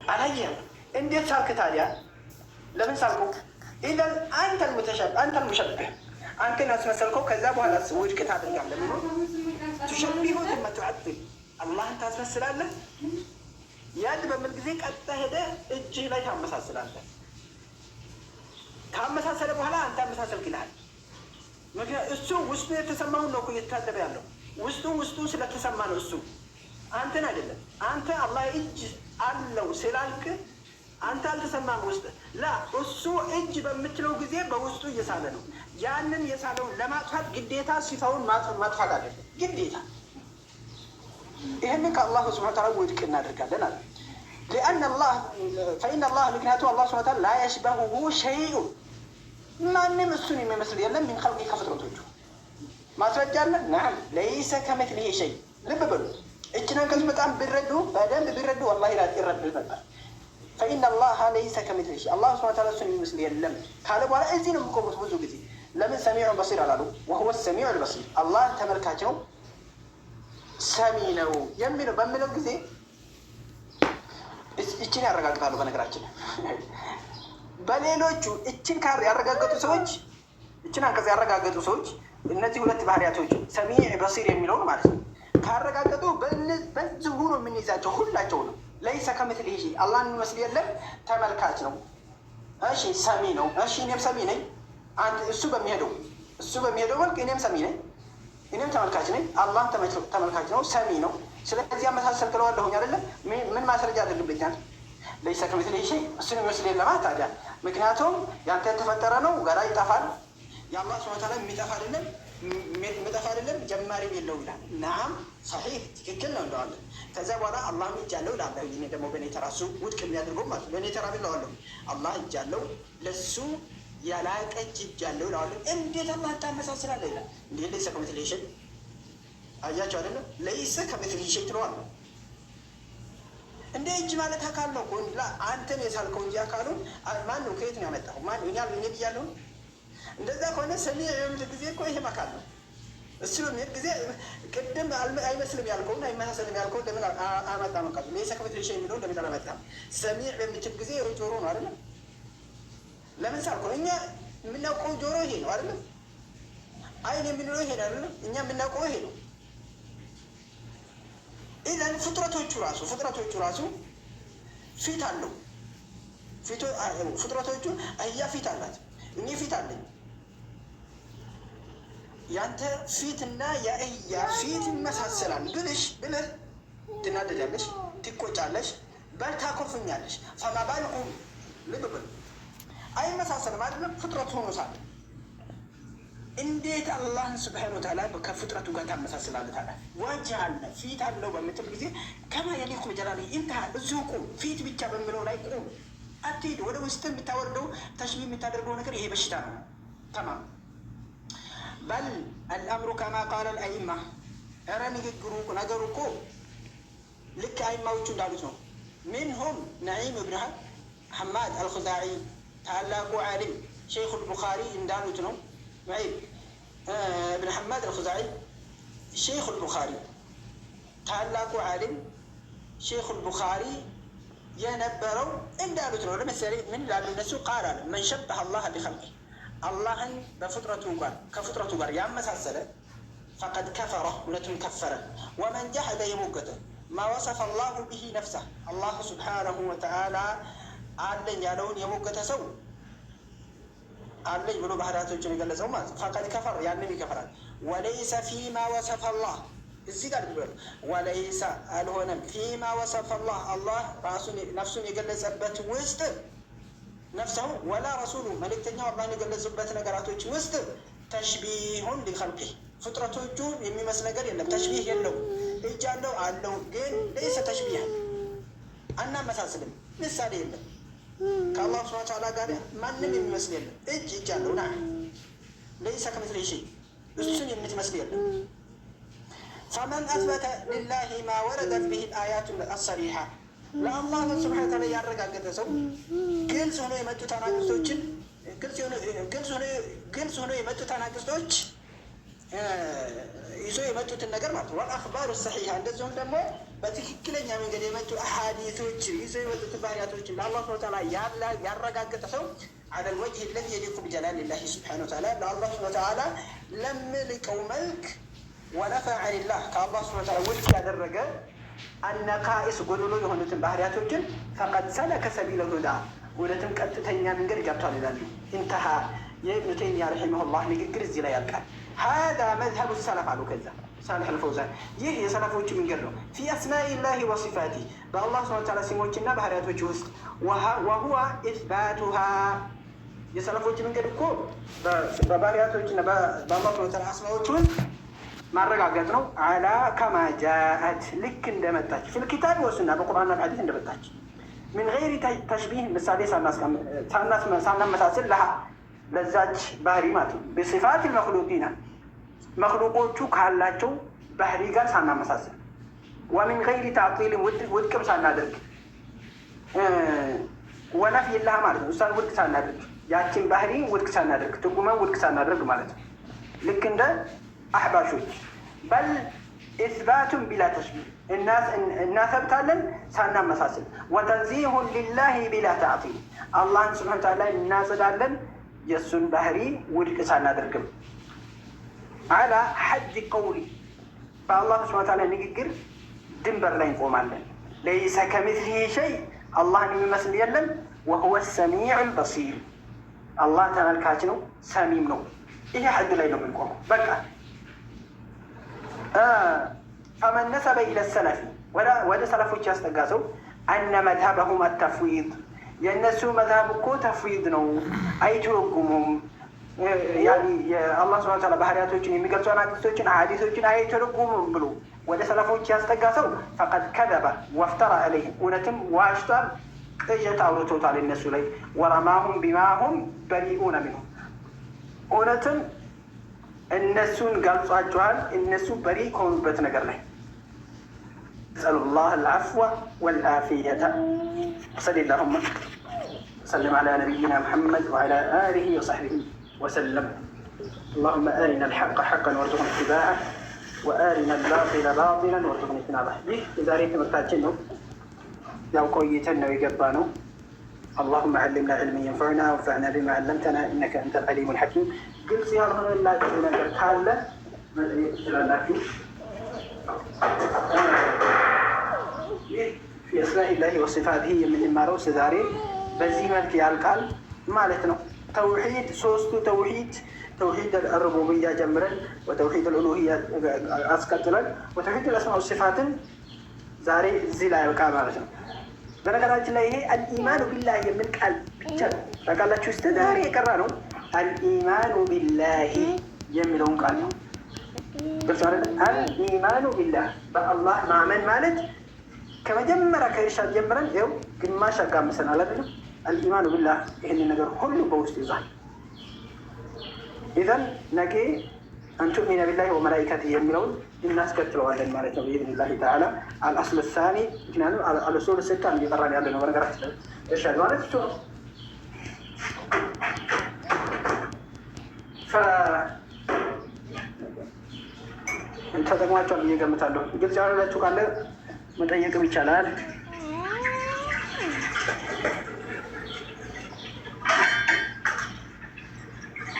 አላየህም። እንዴት ሳልክ ታዲያ? ለምን ሳልኩ? ኢዘን አንተን ሙሸብህ አንተን አስመሰልከው። ከዛ በኋላ ውድቅ ታደርጋለህ። ምኑ ትሸቢሁ ثم تعطل አላህን ታስመስላለህ። ያድ በምል ጊዜ ቀጥታ ሄደህ እጅህ ላይ ታመሳስላለህ። ካመሳሰለ በኋላ አንተ አመሳሰልክ ይልሃል። ምክንያቱም እሱ ውስጡ የተሰማውን ነው እኮ እየተታደበ ያለው። ውስጡ ስለተሰማ ነው እሱ አንተን አይደለም። አንተ አላህ እጅ አለው ስላልክ አንተ አልተሰማም ውስጥ ላ እሱ እጅ በምትለው ጊዜ በውስጡ እየሳለ ነው። ያንን የሳለውን ለማጥፋት ግዴታ ሲፋውን ማጥፋት አለበት ግዴታ። ይህንን ከአላሁ ስብሐነ ወተዓላ ውድቅ እናደርጋለን አለ። ሊአን አላህ ፈኢነ አላህ ምክንያቱ አላህ ስብሐነ ወተዓላ ላ የሽበሁሁ ሸይኡን ማንም እሱን የሚመስል የለም። ሚን ኸልቂ ከፍጥረቶቹ ማስረጃ አለ። ነዓም ለይሰ ከሚስሊሂ ሸይ። ልብ በሉ እችን አንቀጽ በጣም በደንብ ቢረዱ ወላሂ ይረዱ ነበር። ፈኢነ አላህ ለይሰ ከሚስሊሂ ሸይ አላህ ስብሐነ ወተዓላ እሱን የሚመስል የለም ካለ በኋላ እዚህ ነው የሚቆሙት ብዙ ጊዜ። ለምን ሰሚዑን በሲር አላሉ? ወሁወ ሰሚዑል በሲር አላህ ተመልካች ነው ሰሚ ነው የሚለው በሚለው ጊዜ እችን ያረጋግጣሉ። በነገራችን በሌሎቹ እችን ያረጋገጡ ሰዎች እችን አንቀጽ ያረጋገጡ ሰዎች እነዚህ ሁለት ባህሪያቶች ሰሚዕ በሲር የሚለውን ማለት ነው ካረጋገጡ በዚሁ ነው የምንይዛቸው ሁላቸው ነው። ለይሰ ከሚስሊሂ ሸይ አላህን የሚመስል የለም። ተመልካች ነው። እሺ ሰሚ ነው። እሺ እኔም ሰሚ ነኝ። እሱ በሚሄደው መልክ እኔም ሰሚ ነኝ፣ እኔም ተመልካች ነኝ። አላህ ተመልካች ነው፣ ሰሚ ነው። ስለዚህ አመሳሰል ትለዋለሁኝ አይደለም። ምን ማስረጃ አድርግብኛል? ለይሰ ከሚስሊሂ ሸይ እሱን የሚመስል የለም ታዲያ። ምክንያቱም ያንተ የተፈጠረ ነው፣ ገና ይጠፋል። የአላህ ሱብሓነሁ ወተዓላ የሚጠፋ አይደለም፣ ጀማሪም የለው ይላል። ናም ሰሒህ ትክክል ነው እንደዋለን። ከዚያ በኋላ አላህም እጅ አለው ላለሁ ይህ ደግሞ በእኔ ተራሱ ውድቅ የሚያደርገው ማለት በእኔ ተራ ብለዋለሁ። አላህ እጅ አለው ለሱ ያላቀች እጅ አለው ይለዋለሁ። እንዴት አላህ ታመሳስላለህ ይላል። እንዲህ ለይሰ ከሚስሊሂ ሸይ አያቸው አይደለም። ለይሰ ከሚስሊሂ ሸይ ትለዋለህ። እንደ እጅ ማለት አካል ነው። አንተን የሳልከው እንጂ አካሉን ማን ነው? ከየት ነው ያመጣኸው? ማን እኔ ብያለሁ። እንደዛ ከሆነ ሰሚዕ የሚል ጊዜ እኮ ይሄም አካል ነው። እሱ በሚሄድ ጊዜ ቅድም አይመስልም ያልከውን አይመሳሰልም ያልከውን ለምን አመጣ? መቃሉ ለይሰ ከሚስሊሂ ሸይ የሚለውን ለምን አላመጣም? ሰሚዕ በሚችል ጊዜ ጆሮ ነው አይደለም። ለምን ሳልከው? እኛ የምናውቀው ጆሮ ይሄ ነው አይደለም። አይን የምንለው ይሄ ነው አይደለም። እኛ የምናውቀው ይሄ ነው። ኢዘን ፍጥረቶቹ ራሱ ፊት አለው። ፍጥረቶቹ አህያ ፊት አላት፣ እኔ ፊት አለኝ። ያንተ ፊትና የአህያ ፊት ይመሳሰላል ብለህ ትናደዳለሽ፣ ትቆጫለሽ፣ በልታ ኮፍኛለሽ። ፈማባልኩም ልብ በል አይመሳሰልም አይደለም። ፍጥረት ሆኖ ሳለ እንዴት አላህን ስብሓነ ወተዓላ ከፍጥረቱ ጋር ታመሳስላለህ? ታዲያ ወጅህ አለ ፊት አለው በምትል ጊዜ ከማ የሊቁ ጀላሊ ኢንተሃ እዚሁ ቁም። ፊት ብቻ በሚለው ላይ ቁም፣ አትሄድ። ወደ ውስጥ የምታወርደው ተሽቢህ የምታደርገው ነገር ይሄ በሽታ ነው። ተማም በል አልአምሩ ከማ ቃለ አልአኢማ። ኧረ ነገሩ እኮ ልክ አይማዎቹ እንዳሉት ነው። ሚንሁም ነዒም እብን ሐማድ አልኹዛዒ ታላቁ ዓሊም ሸይኹ አልቡኻሪ እንዳሉት ነው። ነዒም እብን ሐማድ አልኹዛዒ ሸይኹ አልቡኻሪ ታላቁ ዓሊም ሸይኹ አልቡኻሪ የነበረው እንዳሉት ነው። ለምሳሌ ምን ላሉ እነሱ ቃል አለ መን ሸበሀ አላህ ቢኸልቂህ አላህን ከፍጥረቱ ጋር ያመሳሰለ ፈቀድ ከፈረ እውነቱን ከፈረ። ወመን ጀሐደ የሞገተ ማ ወሰፈ አላሁ ብሂ ነፍሰህ አላሁ ስብሓነሁ ወተዓላ አለኝ ያለውን የሞገተ ሰው አለኝ ብሎ ባህሪያቶችን የገለጸው ማለት ፈቀድ ከፈር ያንም ይከፈራል። ወለይሰ ፊማ ወሰፈ አላህ እዚህ ጋር ብሎ ወለይሰ አልሆነም ፊማ ወሰፈ አላህ አላህ ነፍሱን የገለጸበት ውስጥ ነፍሰሁ ወላ ረሱሉ መልእክተኛው አላህን የገለጹበት ነገራቶች ውስጥ ተሽቢሁን ሊኸልቂህ ፍጥረቶቹ የሚመስል ነገር የለም። ተሽቢህ የለው። እጅ አለው ግን ለይሰ ተሽቢህ አናመሳስልም። ምሳሌ የለም። ከአላህ ሱብሓነሁ ወተዓላ ጋር ማንም የሚመስል የለም። እጅ አለው ና ለይሰ ከሚስሊሂ ሸይ እሱን የምትመስል የለም። ፈመን አስበተ ሊላሂ ማ ወረደት ቢሂ አልአያቱ አሰሪሓ ለአላህ ሱብሓነሁ ወተዓላ ያረጋገጠ ሰው ግልጽ ሆኖ የመጡ ተናግስቶችን ግልጽ ሆኖ የመጡ ተናግስቶች ይዞ የመጡትን ነገር ማለት ነው። ወልአኽባሩ ሰሒሓ እንደዚሁም ደግሞ በትክክለኛ መንገድ የመጡ አሐዲሶች ይዘው የመጡት ባህሪያቶችን ለአላህ ሱብሓነሁ ወተዓላ ያረጋገጠ ሰው አለል ወጅህ ለዚ የሊቁ ቢጀላሊላሂ ሱብሓነሁ ወተዓላ ለአላህ ሱብሓነሁ ወተዓላ ለሚልቀው መልክ ወነፋ ዐኒላህ ከአላህ ሱብሓነሁ ወተዓላ ውድቅ ያደረገ አነካኢስ ጎዶሎ የሆኑትን ባህሪያቶችን ፈቀድ ሰለከ ሰቢለል ሁዳ እውነትም ቀጥተኛ መንገድ ገብቷል ይላሉ። ኢንተሃ የኢብኑ ተይሚያ ረሒመሁላህ ንግግር እዚህ ላይ ያልቃል። ሀዛ መዝሀቡ ሰለፍ አሉ። ከዛ ሳሊሕ አልፈውዛን ይህ የሰለፎች መንገድ ነው። ፊ አስማኢላሂ ወሲፋቲ በአላህ ሱብሓነሁ ወተዓላ ስሞችና ባህሪያቶች ውስጥ ወሁወ ኢስባቱሃ የሰለፎች መንገድ እኮ በባህሪያቶችና በአላህ ሱብሓነሁ ወተዓላ አስማዎቹን ማረጋገጥ ነው። አላ ከማ ጃአት ልክ እንደመጣች ፊል ኪታብ ወሱና በቁርአንና በሐዲስ እንደመጣች ምን ገይሪ ተሽቢህ ምሳሌ ሳናመሳስል ለሃ ለዛች ባህሪ ማለት ነው። በሲፋት መክሉቂና መክሉቆቹ ካላቸው ባህሪ ጋር ሳናመሳስል ወሚን ገይሪ ተዕጢል ውድቅም ሳናደርግ ወነፍይ ለሃ ማለት ነው። እሷን ውድቅ ሳናደርግ ያችን ባህሪ ውድቅ ሳናደርግ ትርጉማን ውድቅ ሳናደርግ ማለት ነው። ልክ እንደ አሕባሾች በል ኢስባቱን ቢላ ተሽቢህ እናሰብታለን ሳናመሳስል ወተንዚሁን ሊላሂ ቢላ ተዕጢል አላህን ሱብሓነሁ ወተዓላ እናጸዳለን የእሱን ባህሪ ውድቅ ሳናደርግም አላ ሐድ ቀውሊ በአላህ ሱብሓነሁ ወተዓላ ንግግር ድንበር ላይ እንቆማለን። ለይሰ ከሚስሊሂ ሸይ አላህን የሚመስል የለም። ወሁወ ሰሚዑል በሲር አላህ ተመልካች ነው፣ ሰሚም ነው። ይሄ ሐድ ላይ ነው የምንቆመው። በቃ ፈመን ነሰበ ኢለ ሰለፊ ወደ ሰለፎች ያስጠጋ ሰው አነ መዝሀበሁም አተፍዊድ የእነሱ መዝሀብ እኮ ተፍዊድ ነው፣ አይተረጉሙም። የአላህ ሱብሓነሁ ወተዓላ ባህሪያቶችን የሚገልጹ አናቅስቶችን አሐዲሶችን አይተረጉሙም ብሎ ወደ ሰለፎች ያስጠጋ ሰው ፈቀድ ከዘበ ወፍተራ ዐለይሂም እውነትም ዋሽቷል፣ ቅዠት አውርቶታል እነሱ ላይ። ወረማሁም ቢማሁም በሪኡነ ሚንሁ እውነትም እነሱን ገልጿቸዋል፣ እነሱ በሪ ከሆኑበት ነገር ላይ። ነስአሉላህ አልዐፍወ ወልዓፊየተ ወሰሊ ላሁመ ወሰለም ዐላ ነቢይና ሙሐመድ ወዐላ አሊሂ ወሰሕቢሂ ወሰለም። አላሁመ አሪና አልሐቀ ሐቀን ወርዙቅና ኢትባዐህ ወአሪና አልባጢለ ባጢለን ወርዙቅና ኢጅቲናበህ። ይህ የዛሬ ትምህርታችን ነው። ያው ቆይተን ነው የገባ ነው። اللهم علمنا علما ينفعنا وانفعنا بما علمتنا انك انت العليم الحكيم. ግልጽ ያልሆነላችሁ ነገር ካለ መጠየቅ ትችላላችሁ። የአስማኢላሂ ወሲፋቲሂ የምንማረው ዛሬ በዚህ መልክ ያልቃል ማለት ነው። ተውሂድ ሶስቱ ተውሂድ አልሩቡቢያ ጀምረን ወተውሂድ አልኡሉሂያ አስቀጥለን ወተውሂድ አልአስማ ወሲፋትን ዛሬ እዚህ ላይ ያልቃ ማለት ነው። በነገራችን ላይ ይሄ አልኢማኑ ቢላህ የሚል ቃል ብቻ ታውቃላችሁ። እስከ ዛሬ የቀራ ነው አልኢማኑ ቢላሂ የሚለውን ቃል ነው። ግልጽ አይደል? አልኢማኑ ቢላህ በአላህ ማመን ማለት ከመጀመሪያ ከኢርሻድ ጀምረን ይኸው ግማሽ አጋምሰናል አይደል? አልኢማኑ ቢላህ ይህንን ነገር ሁሉ በውስጥ ይዟል። ኢዘን ነገ አንቱሚነ ቢላሂ ወመላኢከቲ የሚለውን እናስከትለዋለን ማለት ነው ብኢዝኒላሂ ተዓላ። አልአስሉ ሳኒ ምክንያቱም አልኡሱሉ ሲታ እየቀራን ያለ ነው። በነገራችን ላይ ኢርሻድ ማለት እሱ ነው። ተጠቅማቸዋል ብዬ እገምታለሁ። ግልጽ ያልሆነላችሁ ካለ መጠየቅም ይቻላል።